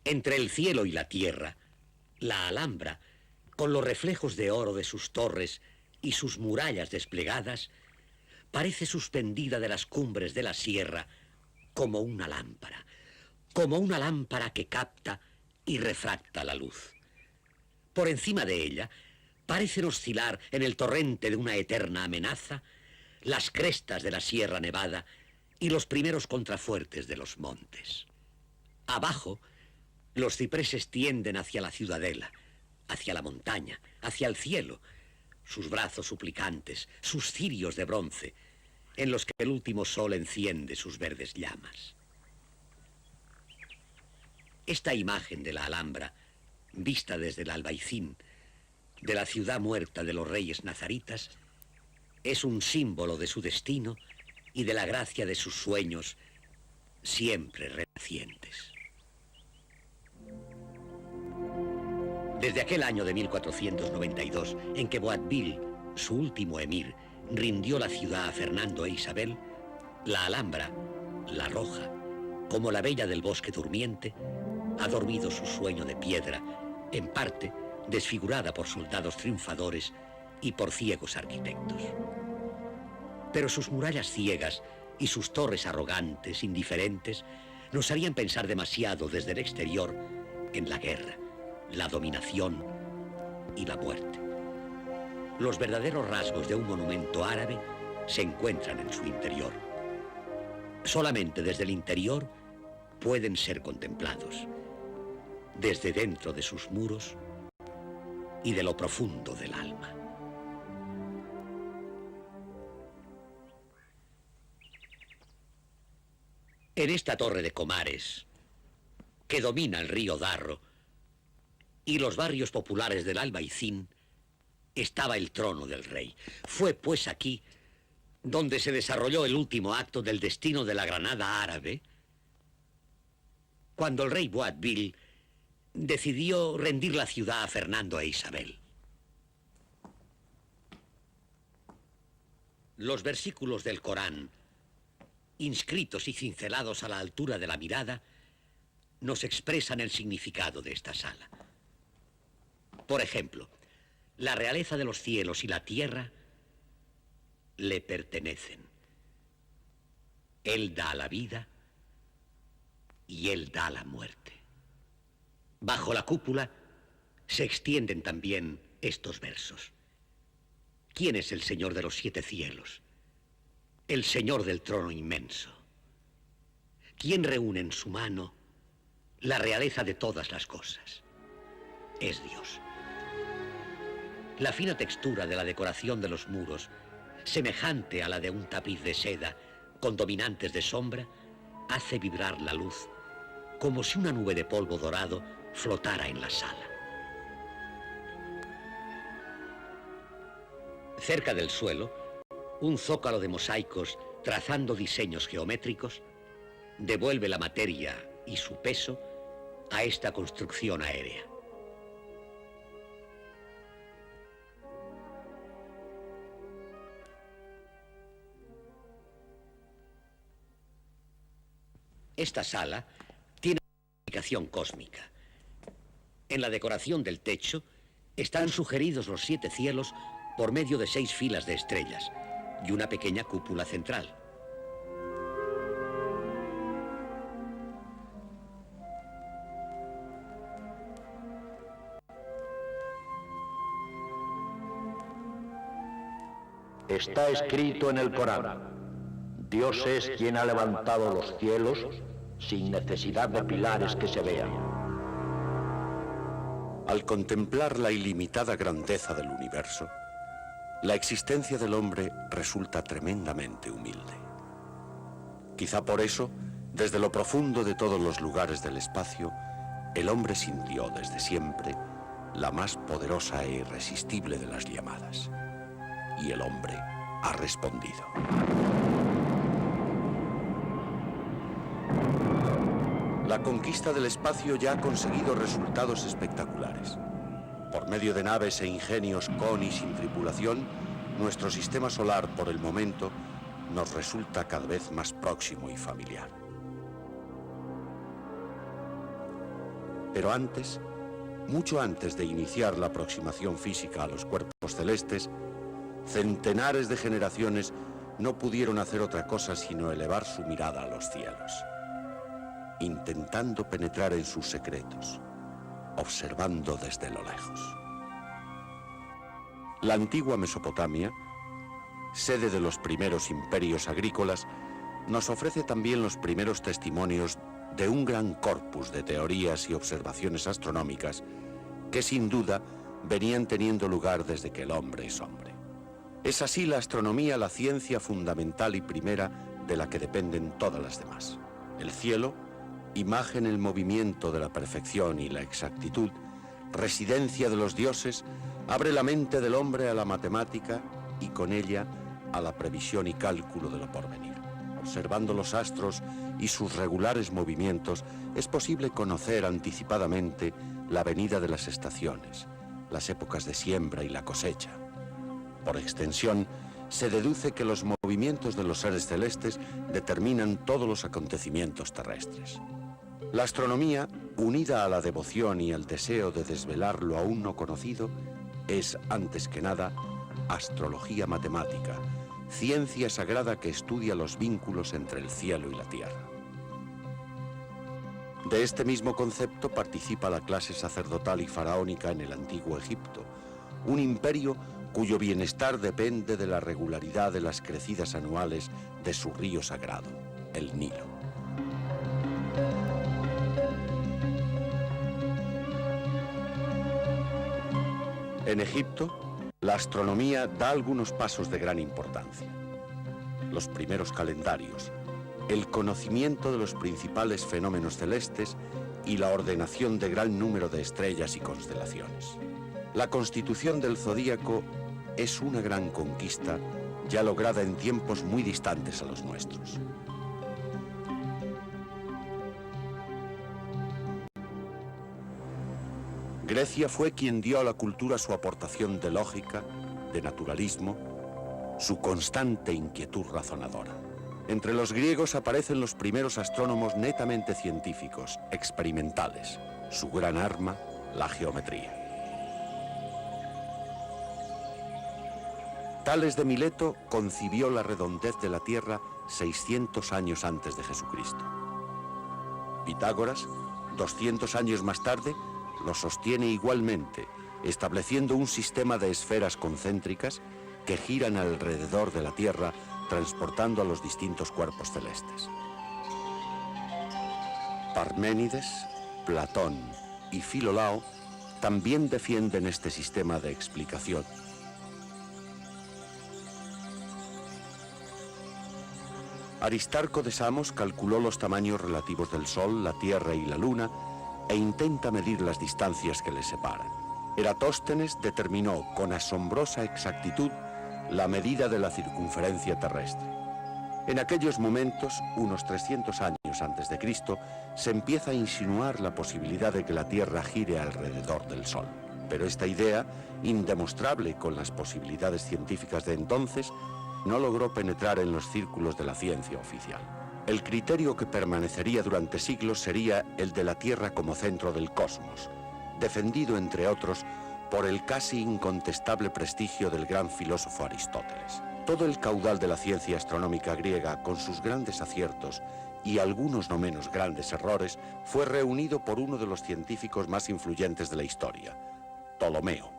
Entre el cielo y la tierra, la Alhambra, con los reflejos de oro de sus torres y sus murallas desplegadas, parece suspendida de las cumbres de la sierra como una lámpara que capta y refracta la luz. Por encima de ella parecen oscilar en el torrente de una eterna amenaza las crestas de la Sierra Nevada y los primeros contrafuertes de los montes. Abajo, los cipreses tienden hacia la ciudadela, hacia la montaña, hacia el cielo, sus brazos suplicantes, sus cirios de bronce, en los que el último sol enciende sus verdes llamas. Esta imagen de la Alhambra, vista desde el Albaicín, de la ciudad muerta de los reyes nazaritas, es un símbolo de su destino y de la gracia de sus sueños siempre renacientes. Desde aquel año de 1492, en que Boabdil, su último emir, rindió la ciudad a Fernando e Isabel, la Alhambra, la Roja, como la bella del bosque durmiente, ha dormido su sueño de piedra, en parte desfigurada por soldados triunfadores y por ciegos arquitectos. Pero sus murallas ciegas y sus torres arrogantes, indiferentes, nos harían pensar demasiado desde el exterior en la guerra, la dominación y la muerte. Los verdaderos rasgos de un monumento árabe se encuentran en su interior. Solamente desde el interior pueden ser contemplados, desde dentro de sus muros y de lo profundo del alma. En esta torre de Comares, que domina el río Darro y los barrios populares del Albaicín, estaba el trono del rey. Fue pues aquí donde se desarrolló el último acto del destino de la Granada árabe, cuando el rey Boabdil decidió rendir la ciudad a Fernando e Isabel. Los versículos del Corán, inscritos y cincelados a la altura de la mirada, nos expresan el significado de esta sala. Por ejemplo, la realeza de los cielos y la tierra le pertenecen. Él da la vida y Él da la muerte. Bajo la cúpula se extienden también estos versos. ¿Quién es el Señor de los 7 cielos? El Señor del trono inmenso. ¿Quién reúne en su mano la realeza de todas las cosas? Es Dios. La fina textura de la decoración de los muros, semejante a la de un tapiz de seda con dominantes de sombra, hace vibrar la luz, como si una nube de polvo dorado flotara en la sala. Cerca del suelo, un zócalo de mosaicos trazando diseños geométricos devuelve la materia y su peso a esta construcción aérea. Esta sala tiene una significación cósmica. En la decoración del techo están sugeridos los 7 cielos por medio de 6 filas de estrellas y una pequeña cúpula central. Está escrito en el Corán: Dios es quien ha levantado los cielos sin necesidad de pilares que se vean. Al contemplar la ilimitada grandeza del universo, la existencia del hombre resulta tremendamente humilde. Quizá por eso, desde lo profundo de todos los lugares del espacio, el hombre sintió desde siempre la más poderosa e irresistible de las llamadas. Y el hombre ha respondido. La conquista del espacio ya ha conseguido resultados espectaculares. Por medio de naves e ingenios con y sin tripulación, nuestro sistema solar, por el momento, nos resulta cada vez más próximo y familiar. Pero antes, mucho antes de iniciar la aproximación física a los cuerpos celestes, centenares de generaciones no pudieron hacer otra cosa sino elevar su mirada a los cielos, intentando penetrar en sus secretos, observando desde lo lejos. La antigua Mesopotamia, sede de los primeros imperios agrícolas, nos ofrece también los primeros testimonios de un gran corpus de teorías y observaciones astronómicas que sin duda venían teniendo lugar desde que el hombre es hombre. Es así la astronomía la ciencia fundamental y primera de la que dependen todas las demás. El cielo, imagen en movimiento de la perfección y la exactitud, residencia de los dioses, abre la mente del hombre a la matemática y con ella a la previsión y cálculo de lo porvenir. Observando los astros y sus regulares movimientos, es posible conocer anticipadamente la venida de las estaciones, las épocas de siembra y la cosecha. Por extensión, se deduce que los movimientos de los seres celestes determinan todos los acontecimientos terrestres. La astronomía, unida a la devoción y al deseo de desvelar lo aún no conocido, es, antes que nada, astrología matemática, ciencia sagrada que estudia los vínculos entre el cielo y la tierra. De este mismo concepto participa la clase sacerdotal y faraónica en el antiguo Egipto, un imperio cuyo bienestar depende de la regularidad de las crecidas anuales de su río sagrado, el Nilo. En Egipto, la astronomía da algunos pasos de gran importancia. Los primeros calendarios, el conocimiento de los principales fenómenos celestes y la ordenación de gran número de estrellas y constelaciones. La constitución del zodíaco es una gran conquista ya lograda en tiempos muy distantes a los nuestros. Grecia fue quien dio a la cultura su aportación de lógica, de naturalismo, su constante inquietud razonadora. Entre los griegos aparecen los primeros astrónomos netamente científicos, experimentales. Su gran arma, la geometría. Tales de Mileto concibió la redondez de la Tierra 600 años antes de Jesucristo. Pitágoras, 200 años más tarde, lo sostiene igualmente, estableciendo un sistema de esferas concéntricas que giran alrededor de la Tierra, transportando a los distintos cuerpos celestes. Parménides, Platón y Filolao también defienden este sistema de explicación. Aristarco de Samos calculó los tamaños relativos del Sol, la Tierra y la Luna e intenta medir las distancias que les separan. Eratóstenes determinó con asombrosa exactitud la medida de la circunferencia terrestre. En aquellos momentos, unos 300 años antes de Cristo, se empieza a insinuar la posibilidad de que la Tierra gire alrededor del Sol. Pero esta idea, indemostrable con las posibilidades científicas de entonces, no logró penetrar en los círculos de la ciencia oficial. El criterio que permanecería durante siglos sería el de la Tierra como centro del cosmos, defendido, entre otros, por el casi incontestable prestigio del gran filósofo Aristóteles. Todo el caudal de la ciencia astronómica griega, con sus grandes aciertos y algunos no menos grandes errores, fue reunido por uno de los científicos más influyentes de la historia, Ptolomeo,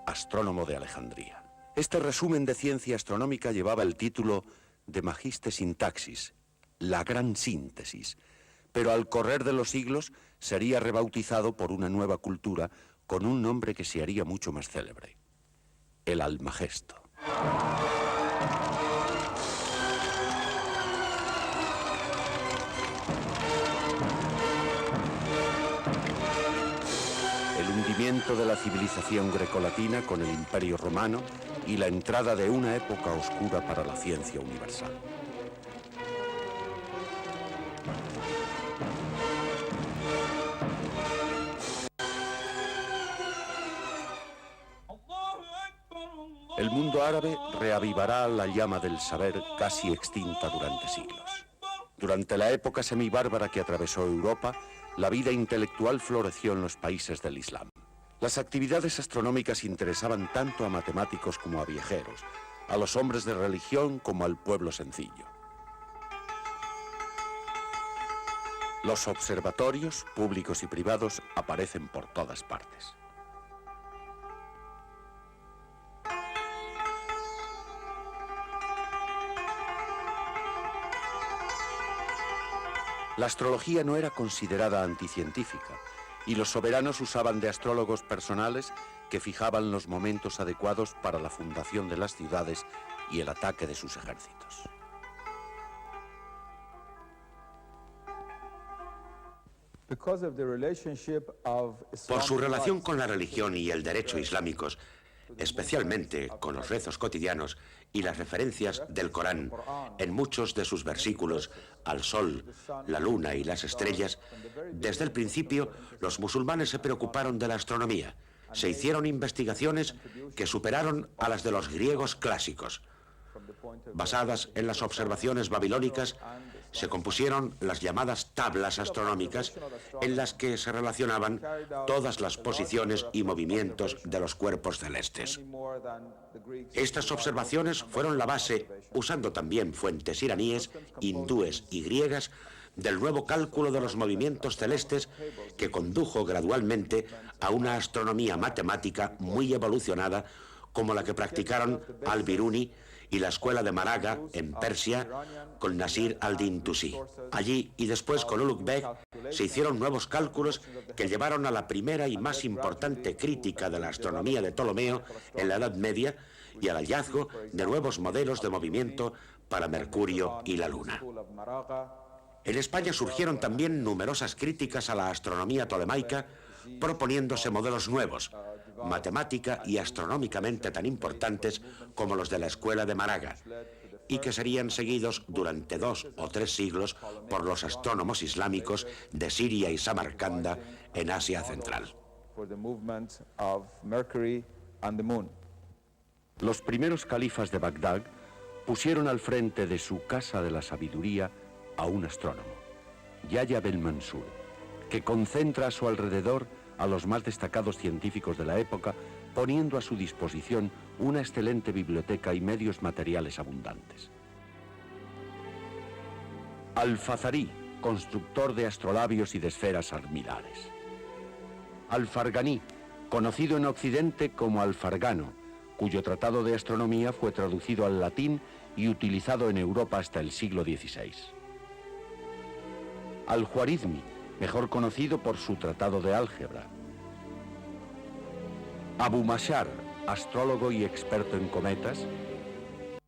astrónomo de Alejandría. Este resumen de ciencia astronómica llevaba el título de Magiste Syntaxis, la gran síntesis, pero al correr de los siglos sería rebautizado por una nueva cultura con un nombre que se haría mucho más célebre, el Almagesto. El hundimiento de la civilización grecolatina con el Imperio Romano y la entrada de una época oscura para la ciencia universal. El mundo árabe reavivará la llama del saber casi extinta durante siglos. Durante la época semibárbara que atravesó Europa, la vida intelectual floreció en los países del Islam. Las actividades astronómicas interesaban tanto a matemáticos como a viajeros, a los hombres de religión como al pueblo sencillo. Los observatorios, públicos y privados, aparecen por todas partes. La astrología no era considerada anticientífica, y los soberanos usaban de astrólogos personales que fijaban los momentos adecuados para la fundación de las ciudades y el ataque de sus ejércitos. Por su relación con la religión y el derecho islámicos, especialmente con los rezos cotidianos y las referencias del Corán en muchos de sus versículos al sol, la luna y las estrellas, desde el principio los musulmanes se preocuparon de la astronomía. Se hicieron investigaciones que superaron a las de los griegos clásicos. Basadas en las observaciones babilónicas, se compusieron las llamadas tablas astronómicas en las que se relacionaban todas las posiciones y movimientos de los cuerpos celestes. Estas observaciones fueron la base, usando también fuentes iraníes, hindúes y griegas, del nuevo cálculo de los movimientos celestes que condujo gradualmente a una astronomía matemática muy evolucionada como la que practicaron al-Biruni y la escuela de Maraga, en Persia, con Nasir al-Din Tusi. Allí, y después con Ulugh Beg, se hicieron nuevos cálculos que llevaron a la primera y más importante crítica de la astronomía de Ptolomeo en la Edad Media y al hallazgo de nuevos modelos de movimiento para Mercurio y la Luna. En España surgieron también numerosas críticas a la astronomía tolemaica, proponiéndose modelos nuevos, matemática y astronómicamente tan importantes como los de la escuela de Maraga, y que serían seguidos durante 2 o 3 siglos por los astrónomos islámicos de Siria y Samarcanda en Asia Central. Los primeros califas de Bagdad pusieron al frente de su Casa de la Sabiduría a un astrónomo, Yahya ben Mansur, que concentra a su alrededor a los más destacados científicos de la época, poniendo a su disposición una excelente biblioteca y medios materiales abundantes. Al-Fazari, constructor de astrolabios y de esferas almilares. Al-Fargani, conocido en Occidente como Al-Fargano, cuyo tratado de astronomía fue traducido al latín y utilizado en Europa hasta el siglo XVI. Al-Khwarizmi, mejor conocido por su tratado de álgebra. Abu Mashar, astrólogo y experto en cometas.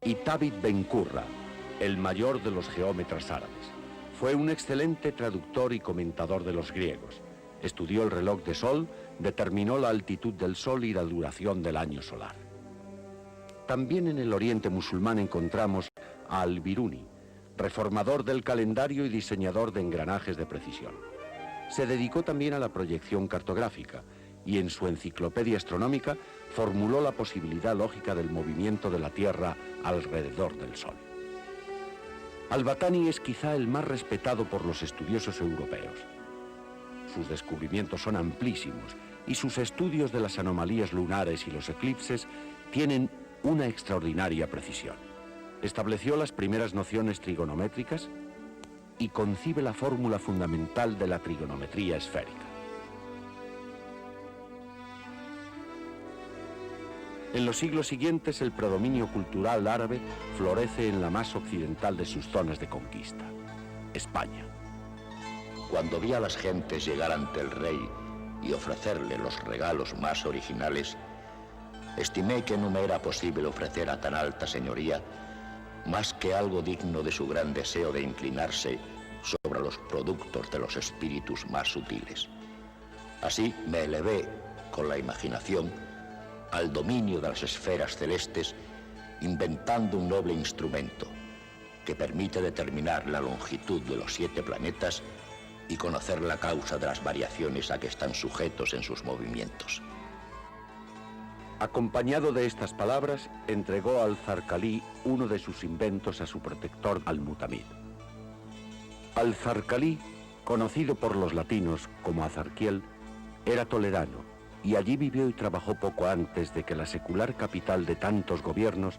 Y Tabit Ben Qurra, el mayor de los geómetras árabes. Fue un excelente traductor y comentador de los griegos. Estudió el reloj de sol, determinó la altitud del sol y la duración del año solar. También en el oriente musulmán encontramos a Al-Biruni, reformador del calendario y diseñador de engranajes de precisión. Se dedicó también a la proyección cartográfica y en su enciclopedia astronómica formuló la posibilidad lógica del movimiento de la Tierra alrededor del Sol. Al-Battani es quizá el más respetado por los estudiosos europeos. Sus descubrimientos son amplísimos y sus estudios de las anomalías lunares y los eclipses tienen una extraordinaria precisión. Estableció las primeras nociones trigonométricas y concibe la fórmula fundamental de la trigonometría esférica. En los siglos siguientes, el predominio cultural árabe florece en la más occidental de sus zonas de conquista, España. Cuando vi a las gentes llegar ante el rey y ofrecerle los regalos más originales, estimé que no me era posible ofrecer a tan alta señoría más que algo digno de su gran deseo de inclinarse sobre los productos de los espíritus más sutiles. Así me elevé con la imaginación al dominio de las esferas celestes, inventando un noble instrumento que permite determinar la longitud de los 7 planetas y conocer la causa de las variaciones a que están sujetos en sus movimientos. Acompañado de estas palabras, entregó al Zarcalí uno de sus inventos a su protector Al-Mutamid. Al-Zarcalí conocido por los latinos como Azarquiel, era toledano y allí vivió y trabajó poco antes de que la secular capital de tantos gobiernos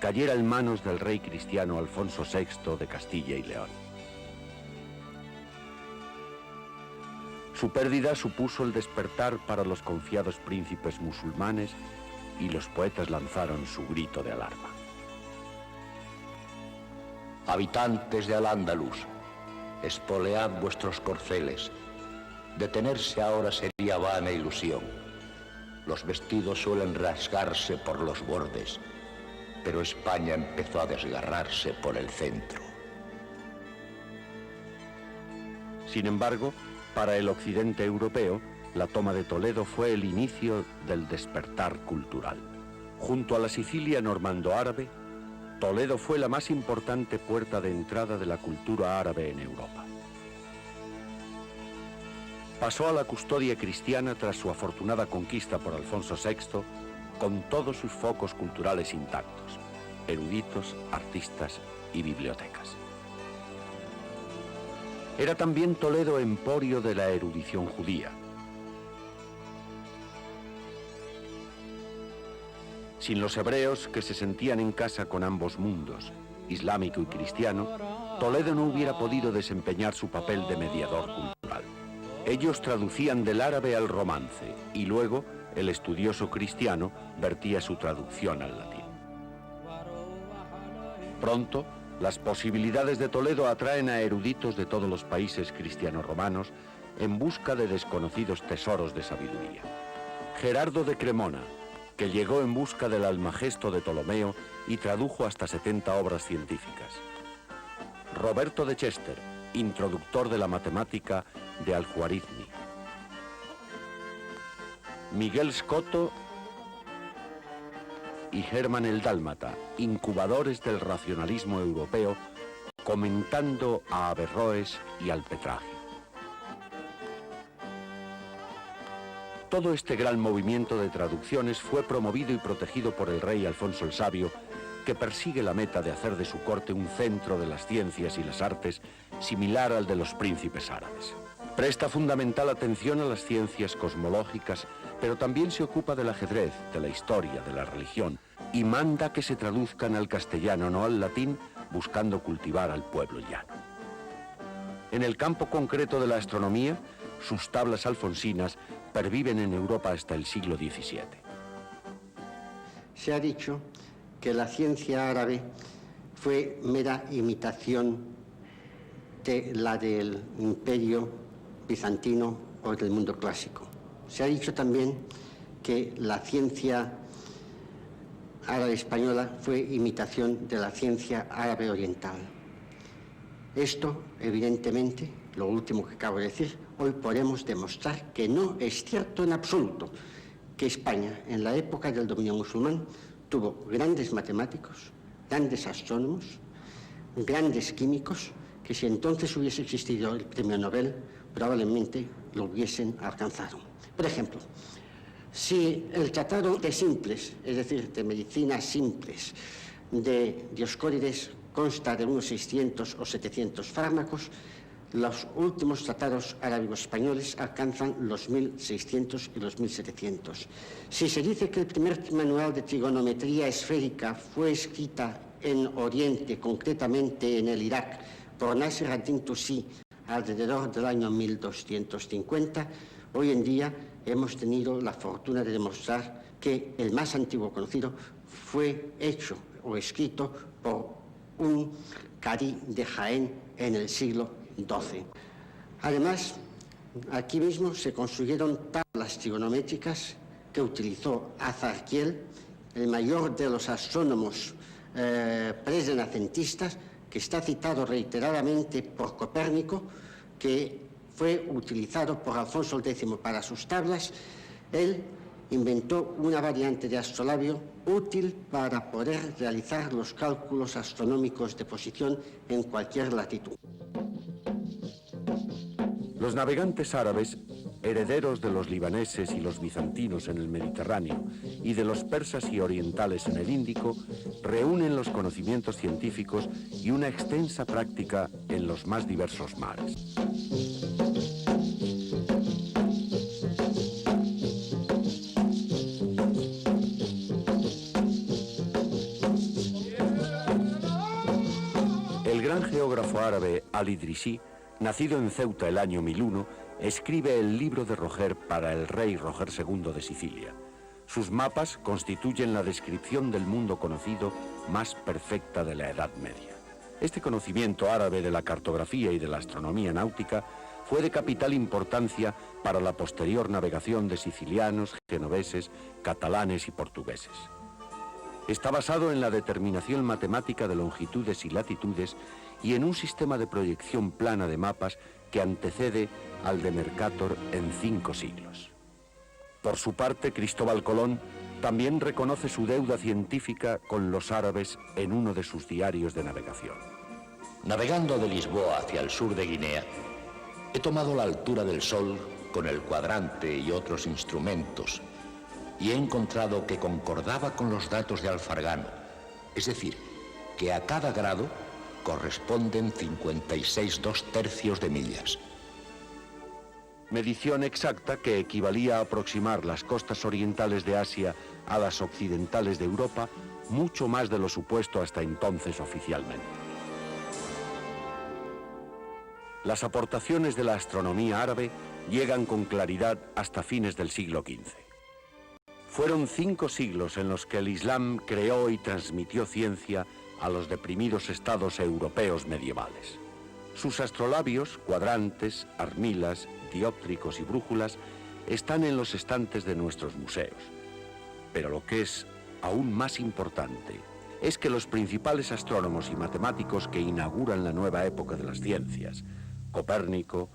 cayera en manos del rey cristiano Alfonso VI de Castilla y León. Su pérdida supuso el despertar para los confiados príncipes musulmanes y los poetas lanzaron su grito de alarma. Habitantes de Al-Ándalus, espolead vuestros corceles. Detenerse ahora sería vana ilusión. Los vestidos suelen rasgarse por los bordes, pero España empezó a desgarrarse por el centro. Sin embargo, para el occidente europeo, la toma de Toledo fue el inicio del despertar cultural. Junto a la Sicilia normando-árabe, Toledo fue la más importante puerta de entrada de la cultura árabe en Europa. Pasó a la custodia cristiana tras su afortunada conquista por Alfonso VI, con todos sus focos culturales intactos, eruditos, artistas y bibliotecas. Era también Toledo emporio de la erudición judía. Sin los hebreos, que se sentían en casa con ambos mundos, islámico y cristiano, Toledo no hubiera podido desempeñar su papel de mediador cultural. Ellos traducían del árabe al romance y luego el estudioso cristiano vertía su traducción al latín. Pronto, las posibilidades de Toledo atraen a eruditos de todos los países cristiano-romanos en busca de desconocidos tesoros de sabiduría. Gerardo de Cremona, que llegó en busca del Almagesto de Ptolomeo y tradujo hasta 70 obras científicas. Roberto de Chester, introductor de la matemática de Al-Khwarizmi. Miguel Scotto y Germán el Dálmata, incubadores del racionalismo europeo, comentando a Averroes y al Petrarca. Todo este gran movimiento de traducciones fue promovido y protegido por el rey Alfonso el Sabio, que persigue la meta de hacer de su corte un centro de las ciencias y las artes similar al de los príncipes árabes. Presta fundamental atención a las ciencias cosmológicas, pero también se ocupa del ajedrez, de la historia, de la religión, y manda que se traduzcan al castellano, no al latín, buscando cultivar al pueblo llano. En el campo concreto de la astronomía, sus tablas alfonsinas perviven en Europa hasta el siglo XVII. Se ha dicho que la ciencia árabe fue mera imitación de la del imperio bizantino o del mundo clásico. Se ha dicho también que la ciencia árabe española fue imitación de la ciencia árabe oriental. Esto, evidentemente, lo último que acabo de decir, hoy podemos demostrar que no es cierto en absoluto, que España, en la época del dominio musulmán, tuvo grandes matemáticos, grandes astrónomos, grandes químicos, que si entonces hubiese existido el premio Nobel, probablemente lo hubiesen alcanzado. Por ejemplo, si el tratado de simples, es decir, de medicinas simples, de Dioscórides consta de unos 600 o 700 fármacos, los últimos tratados árabe-españoles alcanzan los 1600 y los 1700. Si se dice que el primer manual de trigonometría esférica fue escrita en Oriente, concretamente en el Irak, por Nasir ad-Din Tusi, alrededor del año 1250, hoy en día hemos tenido la fortuna de demostrar que el más antiguo conocido fue hecho o escrito por un cadí de Jaén en el siglo XII. Además, aquí mismo se construyeron tablas trigonométricas que utilizó Azarquiel, el mayor de los astrónomos presrenacentistas, que está citado reiteradamente por Copérnico, que fue utilizado por Alfonso X para sus tablas. Él inventó una variante de astrolabio útil para poder realizar los cálculos astronómicos de posición en cualquier latitud. Los navegantes árabes herederos de los libaneses y los bizantinos en el Mediterráneo y de los persas y orientales en el Índico, reúnen los conocimientos científicos y una extensa práctica en los más diversos mares. El gran geógrafo árabe Al-Idrisi, nacido en Ceuta el año 1001, escribe el libro de Roger para el rey Roger II de Sicilia. Sus mapas constituyen la descripción del mundo conocido más perfecta de la Edad Media. Este conocimiento árabe de la cartografía y de la astronomía náutica fue de capital importancia para la posterior navegación de sicilianos, genoveses, catalanes y portugueses. Está basado en la determinación matemática de longitudes y latitudes y en un sistema de proyección plana de mapas que antecede al de Mercator en 5 siglos. Por su parte, Cristóbal Colón también reconoce su deuda científica con los árabes en uno de sus diarios de navegación. Navegando de Lisboa hacia el sur de Guinea, he tomado la altura del Sol con el cuadrante y otros instrumentos y he encontrado que concordaba con los datos de Alfargano, es decir, que a cada grado corresponden 56 2/3 de millas. Medición exacta que equivalía a aproximar las costas orientales de Asia a las occidentales de Europa, mucho más de lo supuesto hasta entonces oficialmente. Las aportaciones de la astronomía árabe llegan con claridad hasta fines del siglo XV. Fueron 5 siglos en los que el Islam creó y transmitió ciencia a los deprimidos estados europeos medievales. Sus astrolabios, cuadrantes, armilas, dióptricos y brújulas están en los estantes de nuestros museos. Pero lo que es aún más importante es que los principales astrónomos y matemáticos que inauguran la nueva época de las ciencias, Copérnico,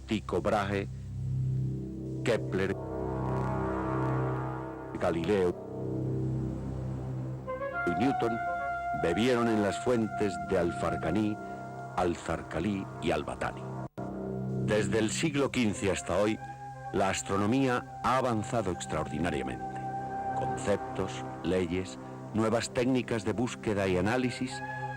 Tycho Brahe, Kepler, Galileo y Newton, bebieron en las fuentes de Alfarganí, Al-Zarqalí y Al-Batani. Desde el siglo XV hasta hoy, la astronomía ha avanzado extraordinariamente. Conceptos, leyes, nuevas técnicas de búsqueda y análisis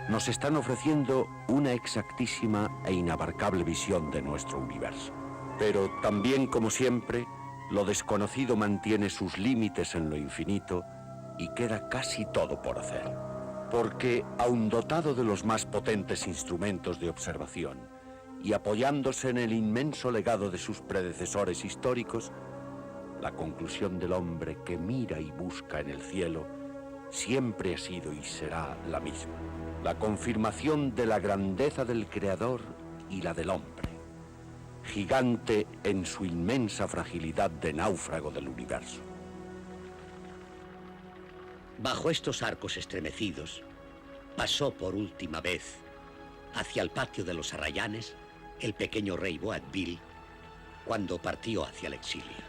nos están ofreciendo una exactísima e inabarcable visión de nuestro universo. Pero también, como siempre, lo desconocido mantiene sus límites en lo infinito y queda casi todo por hacer. Porque, aun dotado de los más potentes instrumentos de observación y apoyándose en el inmenso legado de sus predecesores históricos, la conclusión del hombre que mira y busca en el cielo siempre ha sido y será la misma. La confirmación de la grandeza del Creador y la del hombre, gigante en su inmensa fragilidad de náufrago del universo. Bajo estos arcos estremecidos, pasó por última vez hacia el patio de los Arrayanes el pequeño rey Boabdil cuando partió hacia el exilio.